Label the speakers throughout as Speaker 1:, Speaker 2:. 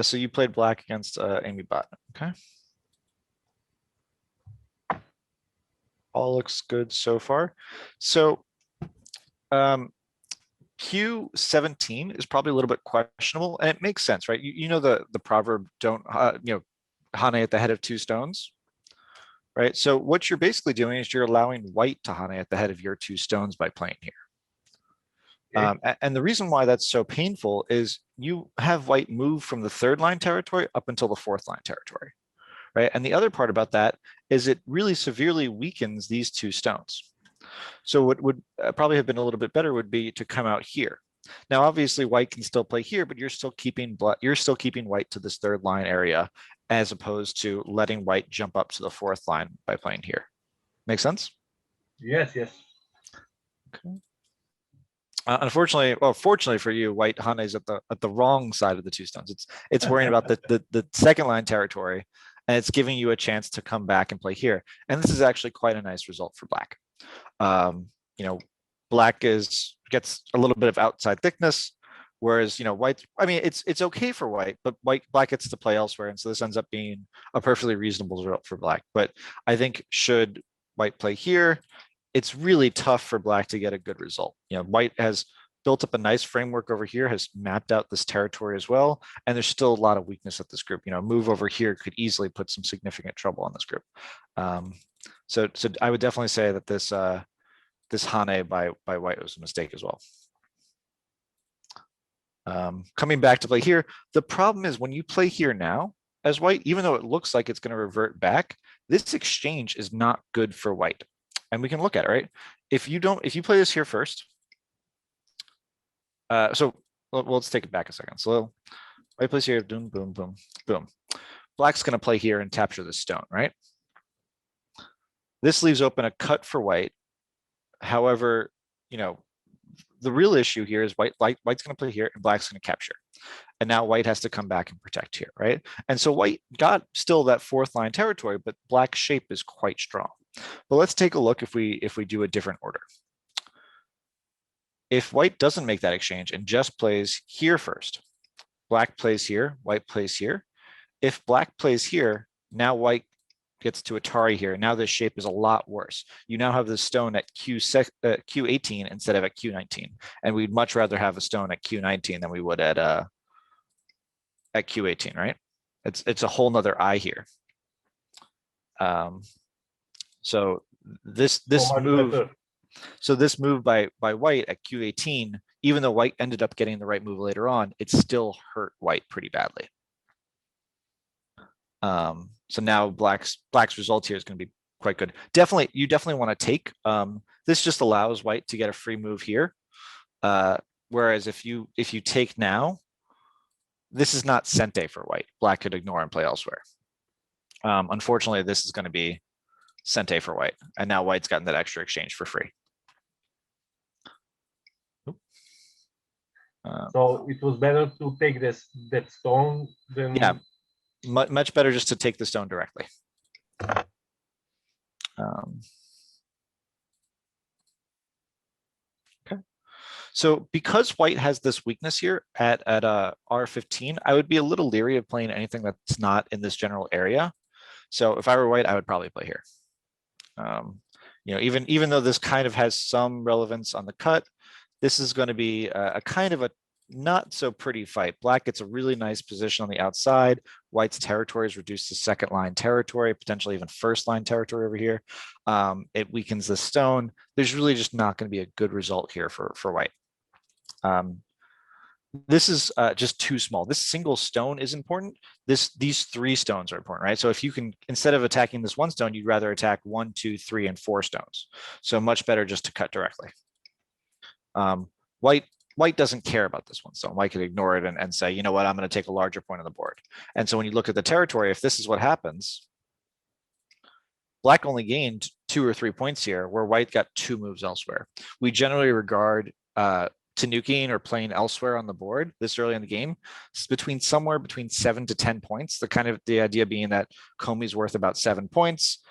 Speaker 1: So you played black against amybot. Okay. All looks good so far. So Q17 is probably a little bit questionable, and it makes sense, right? You know the proverb, don't hane at the head of two stones, right? So what you're basically doing is you're allowing white to hane at the head of your two stones by playing here. And the reason why that's so painful is you have white move from the third line territory up until the fourth line territory, right? And the other part about that is it really severely weakens these two stones. So what would probably have been a little bit better would be to come out here. Now, obviously, white can still play here, but you're still keeping white to this third line area, as opposed to letting white jump up to the fourth line by playing here. Make sense?
Speaker 2: Yes, yes.
Speaker 1: Okay. Unfortunately, well, fortunately for you, white hane is at the wrong side of the two stones. It's worrying about the second line territory, and it's giving you a chance to come back and play here. And this is actually quite a nice result for black. Black gets a little bit of outside thickness, whereas white. I mean, it's okay for white, but black gets to play elsewhere, and so this ends up being a perfectly reasonable result for black. But I think should white play here, it's really tough for black to get a good result. White has built up a nice framework over here, has mapped out this territory as well, and there's still a lot of weakness at this group. Move over here could easily put some significant trouble on this group. So I would definitely say that this hane by white was a mistake as well. Coming back to play here, the problem is when you play here now as white, even though it looks like it's going to revert back, this exchange is not good for white. And we can look at it, right? If you play this here first, so let's take it back a second. So white plays here, boom, boom, boom, boom. Black's going to play here and capture the stone, right? This leaves open a cut for white. However, the real issue here is white's going to play here and black's going to capture. And now white has to come back and protect here, right? And so white got still that fourth line territory, but black's shape is quite strong. But let's take a look if we do a different order. If white doesn't make that exchange and just plays here first, black plays here, white plays here. If black plays here, now white gets to Atari here. Now this shape is a lot worse. You now have the stone at Q18 instead of at Q19. And we'd much rather have a stone at Q19 than we would at Q18, right? It's a whole nother eye here. So this move by white at Q18, even though white ended up getting the right move later on, it still hurt white pretty badly. So now black's result here is going to be quite good. You definitely want to take. This just allows white to get a free move here. Whereas if you take now, this is not sente for white. Black could ignore and play elsewhere. Unfortunately, this is going to be sente for white, and now white's gotten that extra exchange for free.
Speaker 2: So it was better to take that stone than.
Speaker 1: Yeah, much better just to take the stone directly. Okay. So because white has this weakness here at R15, I would be a little leery of playing anything that's not in this general area. So if I were white, I would probably play here. Even though this kind of has some relevance on the cut, this is going to be a kind of a not so pretty fight. Black gets a really nice position on the outside. White's territory is reduced to second line territory, potentially even first line territory over here. It weakens the stone. There's really just not going to be a good result here for white. This is just too small. This single stone is important. These three stones are important, right? So if you can, instead of attacking this one stone, you'd rather attack 1, 2, 3, and 4 stones. So much better just to cut directly. White doesn't care about this one stone. White could ignore it and say, you know what, I'm going to take a larger point on the board. And so when you look at the territory, if this is what happens, black only gained 2 or 3 points here, where white got 2 moves elsewhere. We generally regard tanuking or playing elsewhere on the board this early in the game somewhere between 7 to 10 points. The idea being that Comey's worth about 7 points.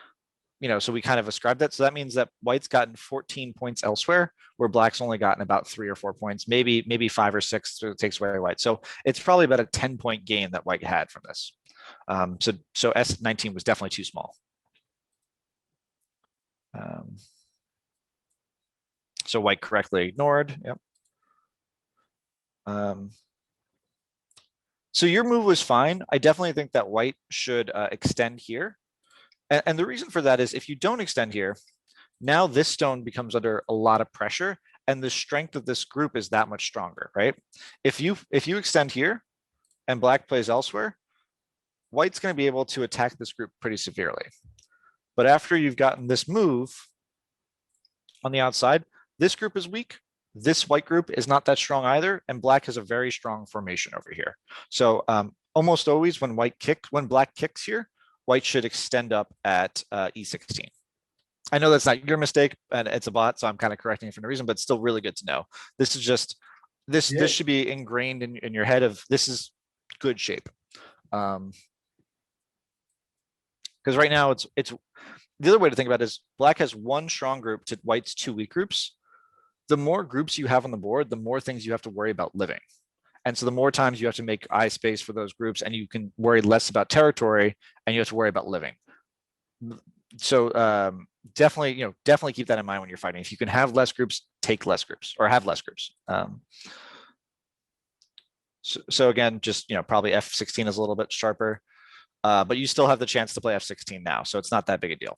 Speaker 1: so we kind of ascribe that. So that means that white's gotten 14 points elsewhere, where black's only gotten about 3 or 4 points, maybe 5 or 6. So it takes away white. So it's probably about a 10-point gain that white had from this. So S19 was definitely too small. So white correctly ignored. Yep. So your move was fine. I definitely think that white should extend here. And the reason for that is if you don't extend here, now this stone becomes under a lot of pressure, and the strength of this group is that much stronger, right? If you extend here and black plays elsewhere, white's going to be able to attack this group pretty severely. But after you've gotten this move on the outside, this group is weak. This white group is not that strong either, and black has a very strong formation over here. So almost always when black kicks here, white should extend up at E16. I know that's not your mistake, and it's a bot, so I'm kind of correcting it for no reason, but it's still really good to know. This is just this should be ingrained in your head of this is good shape. Because right now it's the other way to think about it is black has one strong group to white's 2 weak groups. The more groups you have on the board, the more things you have to worry about living. And so the more times you have to make eye space for those groups, and you can worry less about territory, and you have to worry about living. So definitely keep that in mind when you're fighting. If you can have less groups, take less groups, or have less groups. So again, just probably F16 is a little bit sharper, but you still have the chance to play F16 now, so it's not that big a deal.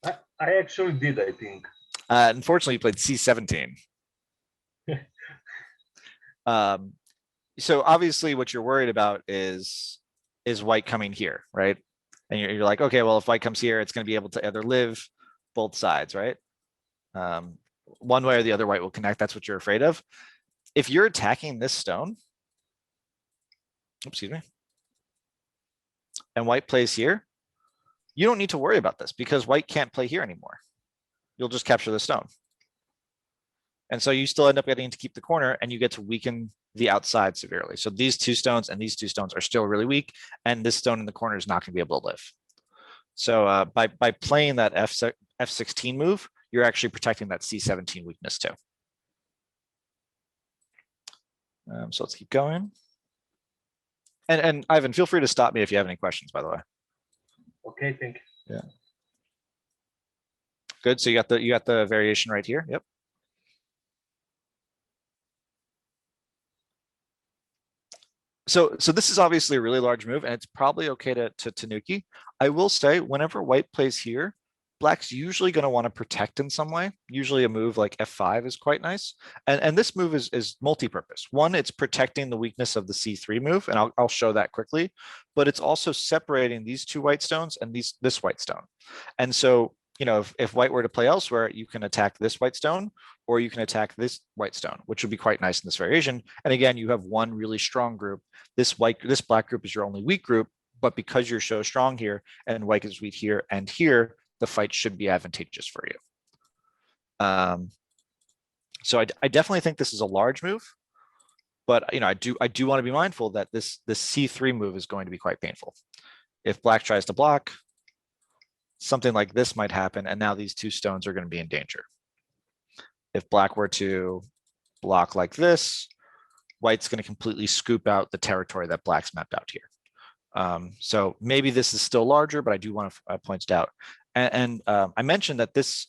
Speaker 2: I actually did, I think.
Speaker 1: Unfortunately, you played C17. So obviously, what you're worried about is white coming here, right? And you're like, okay, well, if white comes here, it's going to be able to either live both sides, right? One way or the other, white will connect. That's what you're afraid of. If you're attacking this stone, excuse me, and white plays here, you don't need to worry about this because white can't play here anymore. You'll just capture the stone. And so you still end up getting to keep the corner, and you get to weaken the outside severely. So these 2 stones and these 2 stones are still really weak, and this stone in the corner is not going to be able to live. So by playing that F16 move, you're actually protecting that C17 weakness too. So let's keep going. And Ivan, feel free to stop me if you have any questions, by the way.
Speaker 2: Okay, thank you.
Speaker 1: Yeah. Good. So you got the variation right here. Yep. So this is obviously a really large move, and it's probably okay to Tanuki. I will say, whenever white plays here, black's usually going to want to protect in some way. Usually a move like F5 is quite nice. And this move is multi-purpose. One, it's protecting the weakness of the C3 move, and I'll show that quickly. But it's also separating these 2 white stones and this white stone. And so, if white were to play elsewhere, you can attack this white stone, or you can attack this white stone, which would be quite nice in this variation. And again, you have one really strong group. This black group is your only weak group, but because you're so strong here and white is weak here and here, the fight should be advantageous for you. So I definitely think this is a large move, but I do want to be mindful that this C3 move is going to be quite painful. If black tries to block, something like this might happen, and now these 2 stones are going to be in danger. If black were to block like this, white's going to completely scoop out the territory that black's mapped out here. So maybe this is still larger, but I do want to point it out. And I mentioned that this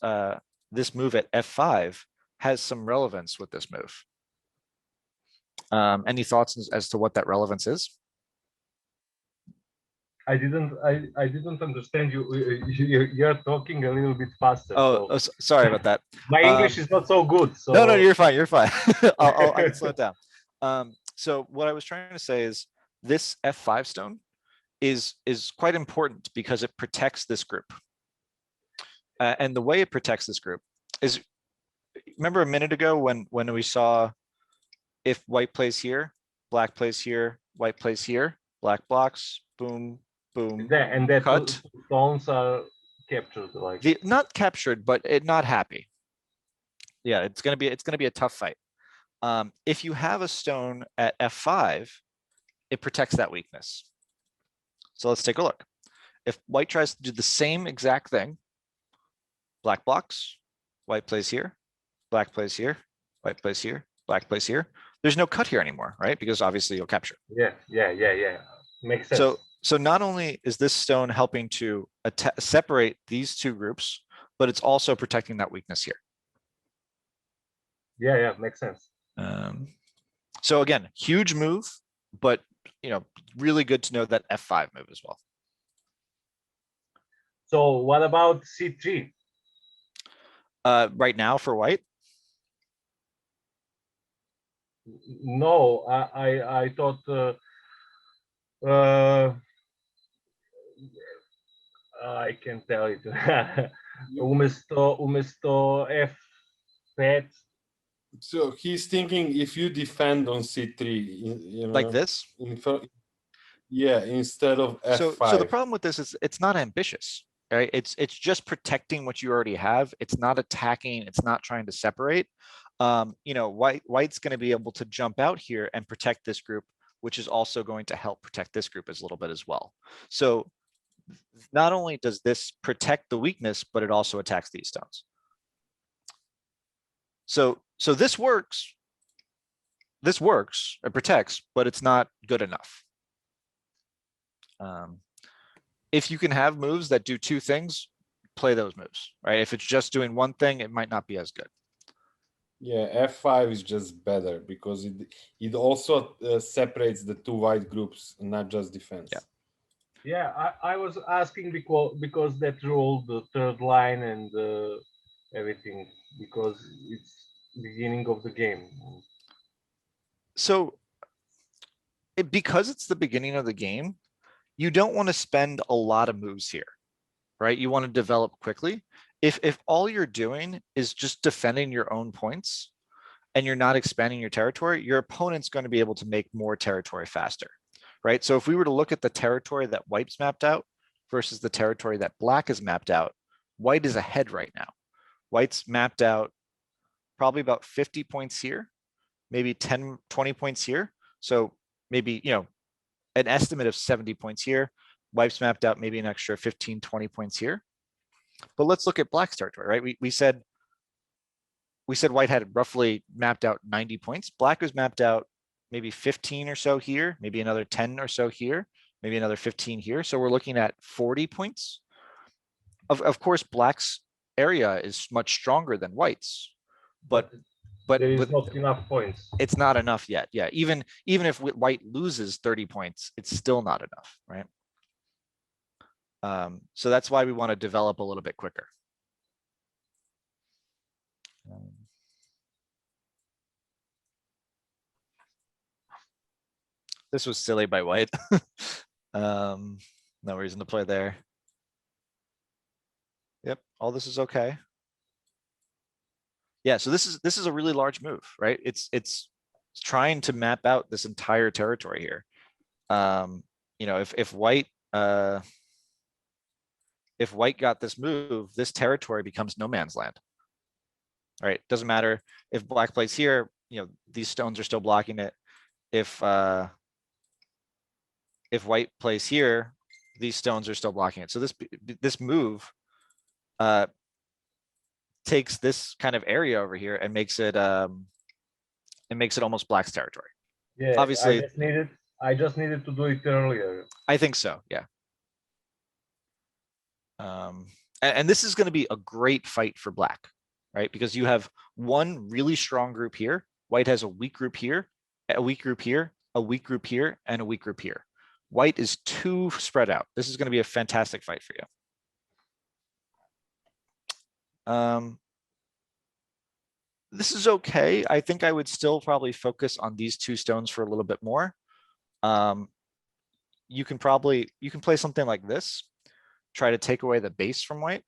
Speaker 1: move at F5 has some relevance with this move. Any thoughts as to what that relevance is?
Speaker 2: I didn't understand you. You're talking a little bit faster.
Speaker 1: Oh, so sorry about that.
Speaker 2: My English is not so good. So
Speaker 1: no, you're fine. You're fine. I can slow it down. So what I was trying to say is this F5 stone is quite important because it protects this group. And the way it protects this group is, remember a minute ago when we saw if white plays here, black plays here, white plays here, black blocks, boom, boom,
Speaker 2: and that
Speaker 1: cut.
Speaker 2: Stones are captured, like
Speaker 1: not captured, but not happy. Yeah, it's gonna be a tough fight. If you have a stone at F5, it protects that weakness. So let's take a look. If white tries to do the same exact thing, black blocks, white plays here, black plays here, white plays here, black plays here. There's no cut here anymore, right? Because obviously you'll capture.
Speaker 2: Yeah. Makes sense.
Speaker 1: So not only is this stone helping to separate these two groups, but it's also protecting that weakness here.
Speaker 2: Yeah, makes sense.
Speaker 1: So again, huge move, but really good to know that F5 move as well.
Speaker 2: So what about C3?
Speaker 1: Right now for white,
Speaker 2: No, I thought I can tell it. Umesto F5.
Speaker 3: So he's thinking if you defend on c3,
Speaker 1: like this.
Speaker 3: Yeah, instead of f5.
Speaker 1: So the problem with this is it's not ambitious, right? It's just protecting what you already have. It's not attacking. It's not trying to separate. White's going to be able to jump out here and protect this group, which is also going to help protect this group a little bit as well. So not only does this protect the weakness, but it also attacks these stones. So this works. This works. It protects, but it's not good enough. If you can have moves that do two things, play those moves, right? If it's just doing one thing, it might not be as good.
Speaker 3: Yeah, f5 is just better because it also separates the two white groups, not just defense.
Speaker 2: Yeah, I was asking because that ruled the third line and everything, because it's beginning of the game.
Speaker 1: So because it's the beginning of the game, you don't want to spend a lot of moves here, right? You want to develop quickly. If all you're doing is just defending your own points and you're not expanding your territory, your opponent's going to be able to make more territory faster, right? So if we were to look at the territory that white's mapped out versus the territory that black is mapped out, white is ahead right now. White's mapped out probably about 50 points here, maybe 10, 20 points here. So maybe, an estimate of 70 points here. White's mapped out maybe an extra 15, 20 points here. But let's look at black's territory, right? We said white had roughly mapped out 90 points. Black was mapped out maybe 15 or so here, maybe another 10 or so here, maybe another 15 here. So we're looking at 40 points. Of course, black's area is much stronger than white's, but
Speaker 2: there is not enough points.
Speaker 1: It's not enough yet. Yeah, even if white loses 30 points, it's still not enough, right? So that's why we want to develop a little bit quicker. This was silly by white. No reason to play there. Yep, all this is okay. Yeah, so this is a really large move, right? It's trying to map out this entire territory here. If white got this move, this territory becomes no man's land. All right, doesn't matter if black plays here, these stones are still blocking it. If white plays here, these stones are still blocking it. So this move takes this kind of area over here and makes it almost black's territory.
Speaker 2: Yeah,
Speaker 1: obviously
Speaker 2: I just needed to do it earlier.
Speaker 1: I think so, yeah. And this is going to be a great fight for black, right? Because you have one really strong group here. White has a weak group here, a weak group here, a weak group here, and a weak group here. White is too spread out. This is going to be a fantastic fight for you. This is okay. I think I would still probably focus on these two stones for a little bit more. You can play something like this, try to take away the base from white.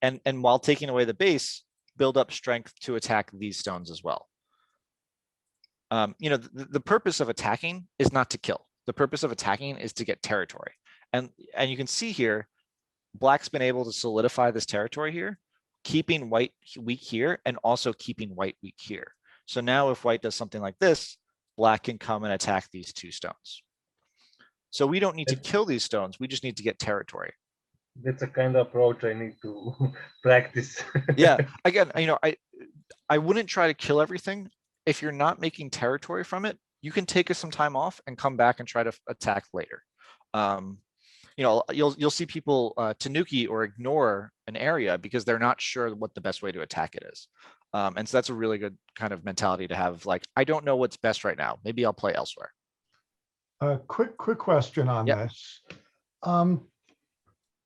Speaker 1: And while taking away the base, build up strength to attack these stones as well. The purpose of attacking is not to kill. The purpose of attacking is to get territory. And you can see here, black's been able to solidify this territory here, keeping white weak here and also keeping white weak here. So now if white does something like this, black can come and attack these two stones. So we don't need to kill these stones. We just need to get territory.
Speaker 2: That's a kind of approach I need to practice.
Speaker 1: Yeah, again, I wouldn't try to kill everything. If you're not making territory from it, you can take some time off and come back and try to attack later. You'll see people tanuki or ignore an area because they're not sure what the best way to attack it is. And so that's a really good kind of mentality to have. Like, I don't know what's best right now. Maybe I'll play elsewhere.
Speaker 4: Quick question on
Speaker 1: Yep.
Speaker 4: this.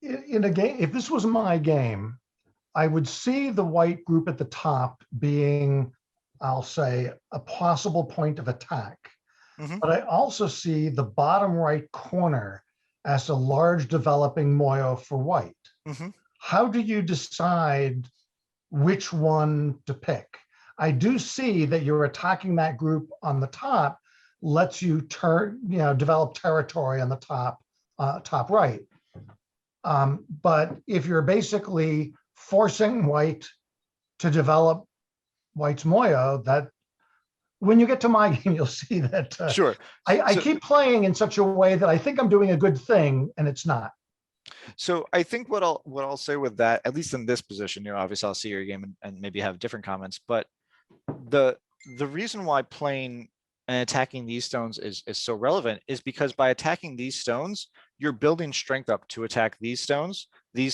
Speaker 4: In a game, if this was my game, I would see the white group at the top being, I'll say, a possible point of attack.
Speaker 1: Mhm.
Speaker 4: But I also see the bottom right corner as a large developing moyo for white.
Speaker 1: Mhm.
Speaker 4: How do you decide which one to pick? I do see that you're attacking that group on the top, lets you develop territory on the top right. But if you're basically forcing white to develop white's moyo, that when you get to my game, you'll see that
Speaker 1: Sure.
Speaker 4: I
Speaker 1: So-
Speaker 4: keep playing in such a way that I think I'm doing a good thing, and it's not.
Speaker 1: So I think what I'll say with that, at least in this position, obviously I'll see your game and maybe have different comments, but the reason why playing and attacking these stones is so relevant is because by attacking these stones, you're building strength up to attack these stones, this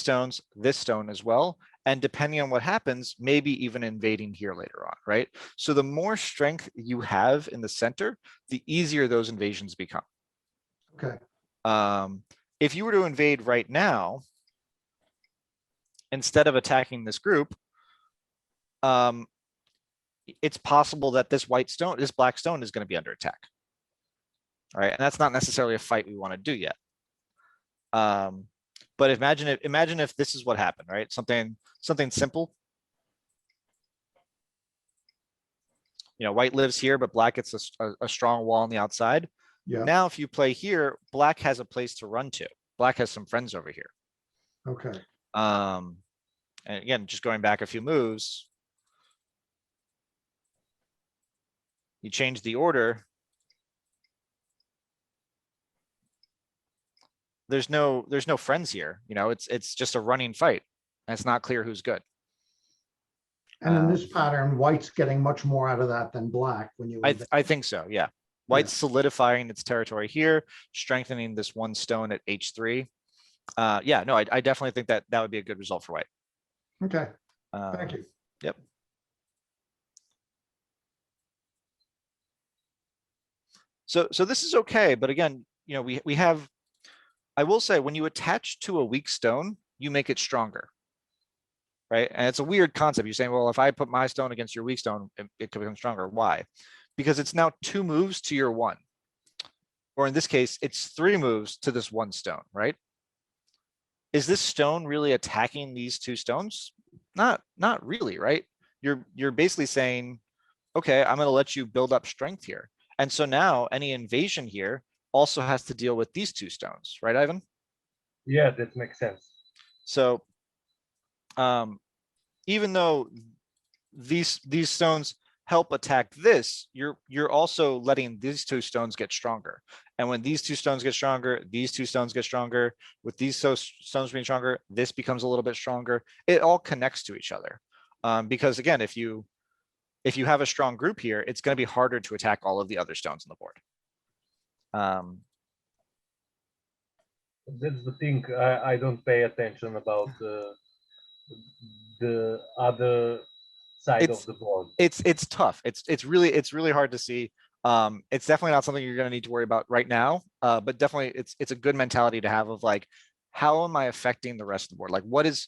Speaker 1: stone as well. And depending on what happens, maybe even invading here later on, right? So the more strength you have in the center, the easier those invasions become.
Speaker 4: Okay.
Speaker 1: If you were to invade right now, instead of attacking this group, it's possible that this black stone is going to be under attack. All right, and that's not necessarily a fight we want to do yet. But imagine if this is what happened, right? Something simple. White lives here, but black gets a strong wall on the outside.
Speaker 4: Yeah.
Speaker 1: Now, if you play here, black has a place to run to. Black has some friends over here.
Speaker 4: Okay.
Speaker 1: And again, just going back a few moves, you change the order. There's no friends here. It's just a running fight. And it's not clear who's good.
Speaker 4: And in this pattern, white's getting much more out of that than black when you.
Speaker 1: I think so. Yeah. White's solidifying its territory here, strengthening this one stone at H3. Yeah, no, I definitely think that would be a good result for white.
Speaker 4: Okay. Thank you.
Speaker 1: Yep. So this is okay, but again, we have, I will say, when you attach to a weak stone, you make it stronger, right? And it's a weird concept. You're saying, well, if I put my stone against your weak stone, it could become stronger. Why? Because it's now 2 moves to your 1, or in this case, it's 3 moves to this 1 stone, right? Is this stone really attacking these 2 stones? Not really, right? You're basically saying, okay, I'm going to let you build up strength here. And so now any invasion here also has to deal with these 2 stones, right, Ivan?
Speaker 2: Yeah, that makes sense.
Speaker 1: So even though these stones help attack this, you're also letting these 2 stones get stronger. And when these 2 stones get stronger, these 2 stones get stronger. With these stones being stronger, this becomes a little bit stronger. It all connects to each other. Because again, if you have a strong group here, it's going to be harder to attack all of the other stones on the board.
Speaker 2: That's the thing. I don't pay attention about the other side of the board.
Speaker 1: It's tough. It's really hard to see. It's definitely not something you're going to need to worry about right now. But definitely it's a good mentality to have of like, how am I affecting the rest of the board? Like, what is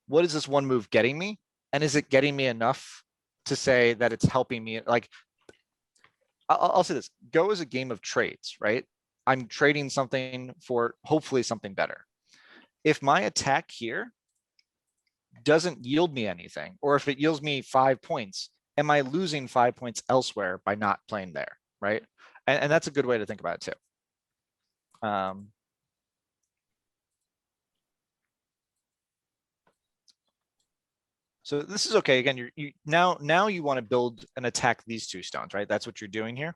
Speaker 1: this one move getting me? And is it getting me enough to say that it's helping me? Like, I'll say this: Go is a game of trades, right? I'm trading something for hopefully something better. If my attack here doesn't yield me anything, or if it yields me 5 points, am I losing 5 points elsewhere by not playing there, right? And that's a good way to think about it too. So this is okay. Again, now you want to build and attack these 2 stones, right? That's what you're doing here.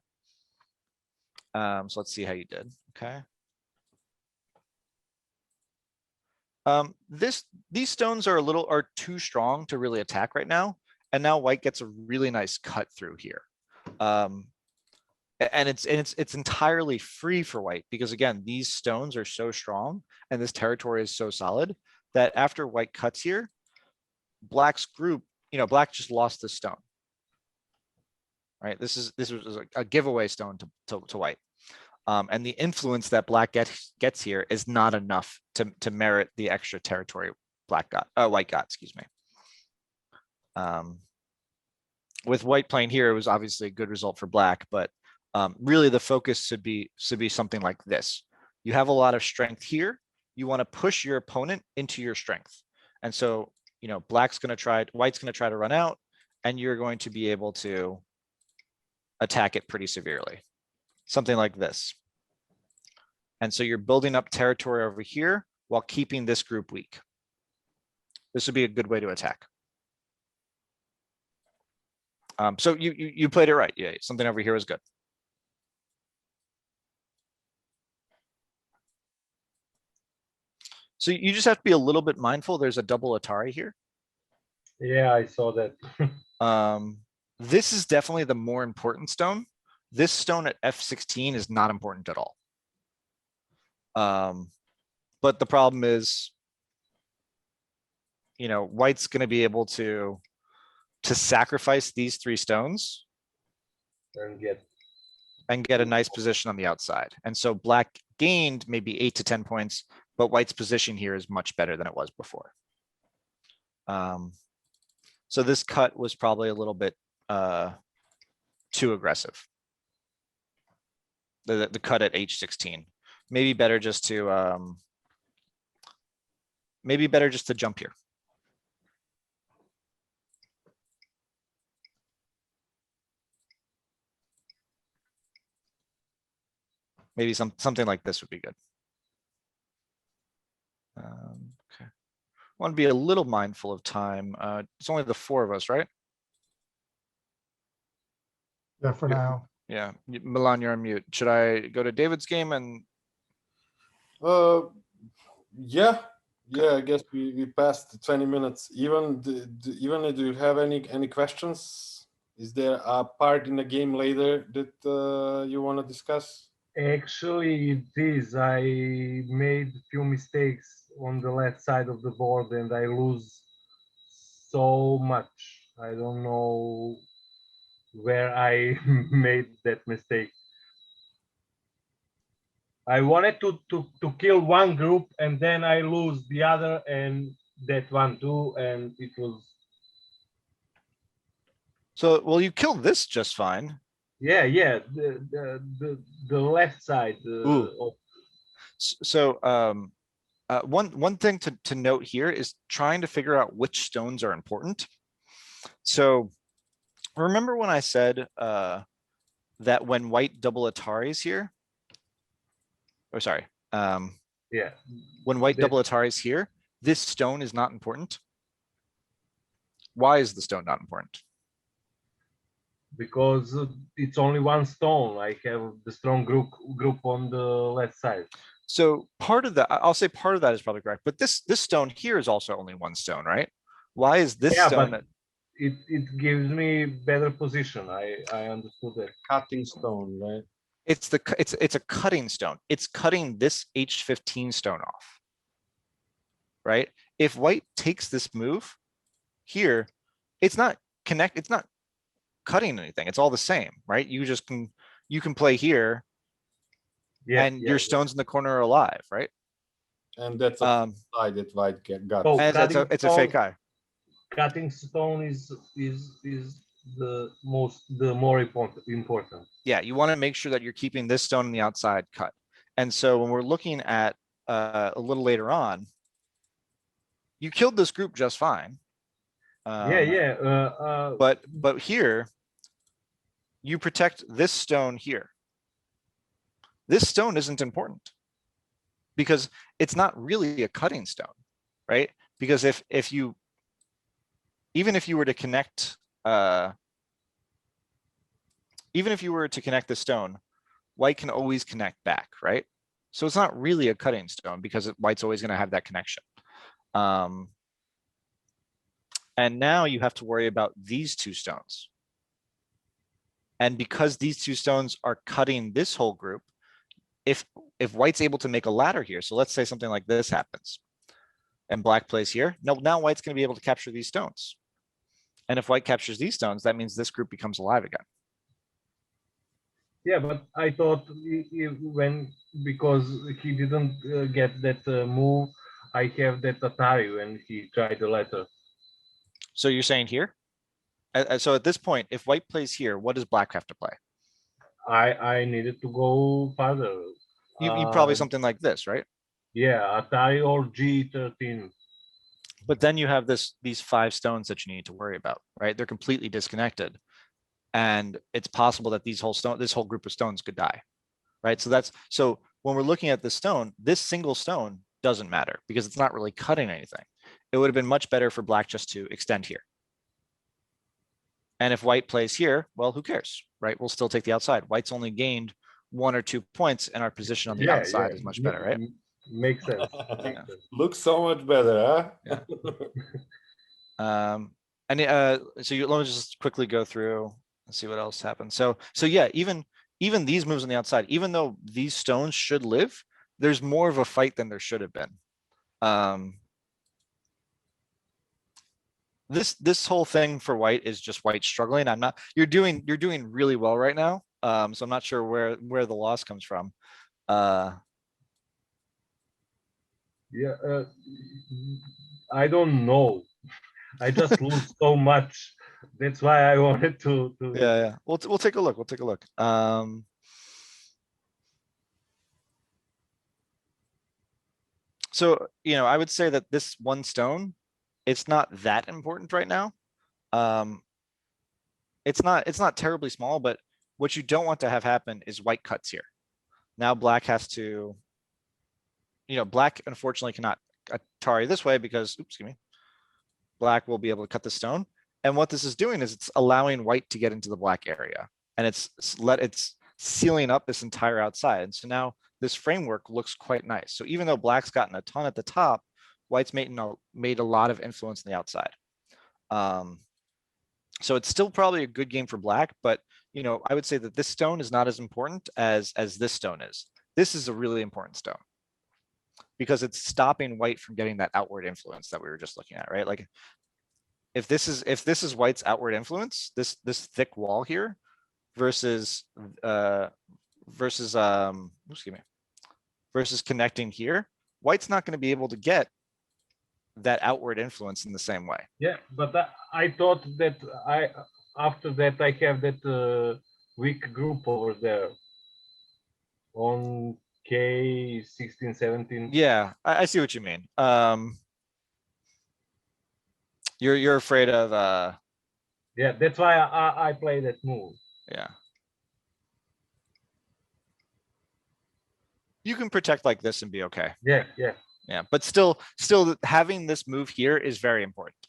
Speaker 1: So let's see how you did. Okay. These stones are too strong to really attack right now. And now white gets a really nice cut through here. And it's entirely free for white because again, these stones are so strong and this territory is so solid that after white cuts here, black's group, black just lost this stone. Right? This was a giveaway stone to white. And the influence that black gets here is not enough to merit the extra territory white got, excuse me. With white playing here, it was obviously a good result for black, but really the focus should be something like this. You have a lot of strength here. You want to push your opponent into your strength. And so, white's going to try to run out, and you're going to be able to attack it pretty severely. Something like this. And so you're building up territory over here while keeping this group weak. This would be a good way to attack. So you played it right. Yeah, something over here is good. So you just have to be a little bit mindful. There's a double Atari here.
Speaker 2: Yeah, I saw that.
Speaker 1: This is definitely the more important stone. This stone at F16 is not important at all. But the problem is, white's going to be able to sacrifice these 3 stones and get a nice position on the outside. And so black gained maybe 8 to 10 points, but white's position here is much better than it was before. So this cut was probably a little bit too aggressive. The cut at H16. Maybe better just to jump here. Maybe something like this would be good. Okay. Want to be a little mindful of time. It's only the 4 of us, right?
Speaker 4: Yeah, for now.
Speaker 1: Yeah, Milan, you're on mute. Should I go to David's game and?
Speaker 3: Yeah, I guess we passed the 20 minutes. Ivan, do you have any questions? Is there a part in the game later that you want to discuss?
Speaker 2: Actually, it is. I made a few mistakes on the left side of the board and I lose so much. I don't know where I made that mistake. I wanted to kill one group and then I lose the other and that one too, and it was.
Speaker 1: So, well, you killed this just fine.
Speaker 2: Yeah, the left side.
Speaker 1: So, one thing to note here is trying to figure out which stones are important. So, remember when I said that when white double Ataris here, or sorry,
Speaker 2: yeah,
Speaker 1: when white double Ataris here, this stone is not important. Why is the stone not important?
Speaker 2: Because it's only one stone. I have the strong group on the left side.
Speaker 1: So part of that, I'll say part of that is probably correct, but this stone here is also only one stone, right? Why is this stone?
Speaker 2: But it gives me better position. I understood that.
Speaker 3: Cutting stone, right?
Speaker 1: It's a cutting stone. It's cutting this H15 stone off, right? If white takes this move here, it's not cutting anything. It's all the same, right? You can play here, and your stones in the corner are alive, right?
Speaker 3: And that's a side that white got.
Speaker 2: So
Speaker 1: and it's a fake eye.
Speaker 2: Cutting stone is the more important.
Speaker 1: Yeah, you want to make sure that you're keeping this stone on the outside cut. And so when we're looking at a little later on, you killed this group just fine. But here, you protect this stone here. This stone isn't important because it's not really a cutting stone, right? Because even if you were to connect the stone, white can always connect back, right? So it's not really a cutting stone because white's always going to have that connection. Um, and now you have to worry about these two stones. And because these two stones are cutting this whole group, if white's able to make a ladder here, so let's say something like this happens, and black plays here, now white's going to be able to capture these stones. And if white captures these stones, that means this group becomes alive again.
Speaker 2: Yeah, but I thought when, because he didn't get that move, I have that Atari when he tried the letter.
Speaker 1: So you're saying here? So at this point, if white plays here, what does black have to play?
Speaker 2: I needed to go further.
Speaker 1: You probably something like this, right?
Speaker 2: Yeah, Atari or G13.
Speaker 1: But then you have these 5 stones that you need to worry about, right? They're completely disconnected. And it's possible that this whole group of stones could die, right? So when we're looking at this stone, this single stone doesn't matter because it's not really cutting anything. It would have been much better for black just to extend here. And if white plays here, well, who cares, right? We'll still take the outside. White's only gained 1 or 2 points, and our position on the outside is much better, right?
Speaker 2: Makes sense.
Speaker 3: Looks so much better, huh?
Speaker 1: Yeah. Let me just quickly go through and see what else happens. So yeah, even these moves on the outside, even though these stones should live, there's more of a fight than there should have been. This whole thing for white is just white struggling. You're doing really well right now. So I'm not sure where the loss comes from.
Speaker 2: Yeah, I don't know. I just lose so much. That's why I wanted to.
Speaker 1: Yeah. We'll take a look. We'll take a look. So, I would say that this one stone, it's not that important right now. It's not terribly small, but what you don't want to have happen is white cuts here. Now black has to, black unfortunately cannot Atari this way because, oops, excuse me, black will be able to cut the stone. And what this is doing is it's allowing white to get into the black area, and it's sealing up this entire outside. And so now this framework looks quite nice. So even though black's gotten a ton at the top, white's made a lot of influence on the outside. So it's still probably a good game for black, but I would say that this stone is not as important as this stone is. This is a really important stone because it's stopping white from getting that outward influence that we were just looking at, right? Like if this is white's outward influence, this thick wall here versus connecting here, white's not going to be able to get that outward influence in the same way.
Speaker 2: Yeah, but I thought that after that I have that weak group over there on K16, 17.
Speaker 1: Yeah, I see what you mean. You're afraid of
Speaker 2: yeah, that's why I play that move.
Speaker 1: Yeah. You can protect like this and be okay.
Speaker 2: Yeah.
Speaker 1: Yeah, but still having this move here is very important.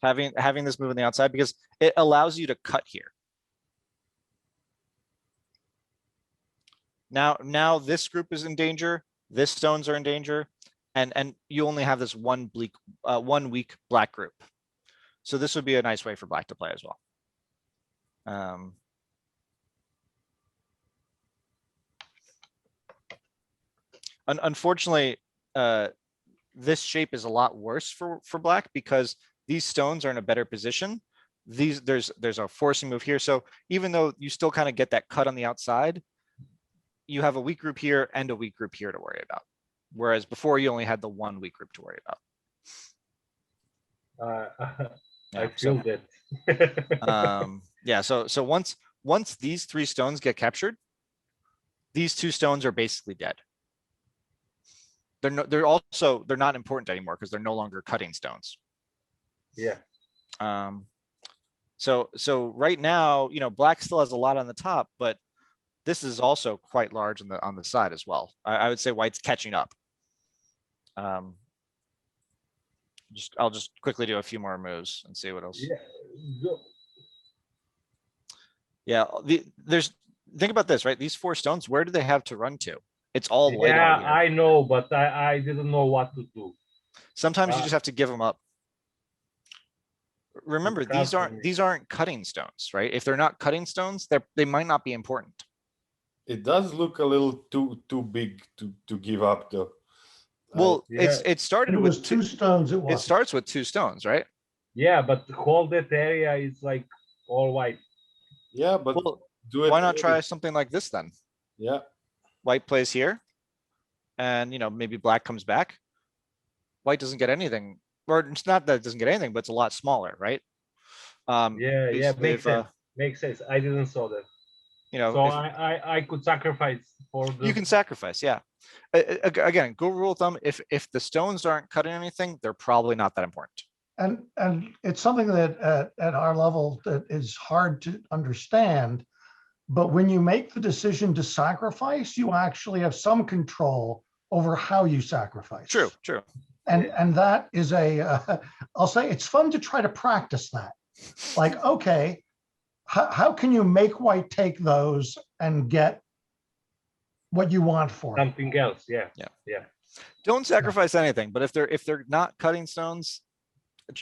Speaker 1: Having this move on the outside because it allows you to cut here. Now this group is in danger. This stones are in danger, and you only have this one weak black group. So this would be a nice way for black to play as well. Unfortunately, this shape is a lot worse for black because these stones are in a better position. There's a forcing move here. So even though you still kind of get that cut on the outside, you have a weak group here and a weak group here to worry about. Whereas before you only had the one weak group to worry about.
Speaker 2: I feel that.
Speaker 1: Yeah. So once these 3 stones get captured, these 2 stones are basically dead. They're not important anymore because they're no longer cutting stones.
Speaker 2: Yeah.
Speaker 1: So right now, black still has a lot on the top, but this is also quite large on the side as well. I would say white's catching up. I'll just quickly do a few more moves and see what else. Yeah. Think about this, right? These 4 stones, where do they have to run to? It's all white.
Speaker 2: Yeah, I know, but I didn't know what to do.
Speaker 1: Sometimes you
Speaker 2: Ah.
Speaker 1: just have to give them up. Remember,
Speaker 2: hard for me.
Speaker 1: these aren't cutting stones, right? If they're not cutting stones, they might not be important.
Speaker 3: It does look a little too big to give up though.
Speaker 1: Well,
Speaker 2: Yeah.
Speaker 1: it started
Speaker 4: It
Speaker 1: with
Speaker 4: was two stones. It
Speaker 1: it
Speaker 4: was.
Speaker 1: starts with 2 stones, right?
Speaker 2: Yeah, but whole that area is like all white.
Speaker 3: Yeah, but
Speaker 1: Well,
Speaker 3: do it.
Speaker 1: why not
Speaker 3: early.
Speaker 1: try something like this then?
Speaker 3: Yeah,
Speaker 1: White plays here, and maybe black comes back. White doesn't get anything, or it's not that it doesn't get anything, but it's a lot smaller, right?
Speaker 2: Yeah,
Speaker 1: basically
Speaker 2: makes
Speaker 1: if,
Speaker 2: sense. Makes sense. I didn't saw that. So
Speaker 1: if
Speaker 2: I could sacrifice for the.
Speaker 1: you can sacrifice, yeah. Again, go rule of thumb, if the stones aren't cutting anything, they're probably not that important.
Speaker 4: And it's something that at our level that is hard to understand. But when you make the decision to sacrifice, you actually have some control over how you sacrifice.
Speaker 1: True.
Speaker 4: And that is I'll say it's fun to try to practice that. Like, okay, how can you make white take those and get what you want for it?
Speaker 2: Something else. Yeah.
Speaker 1: Don't sacrifice anything, but if they're not cutting stones,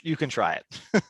Speaker 1: you can try it.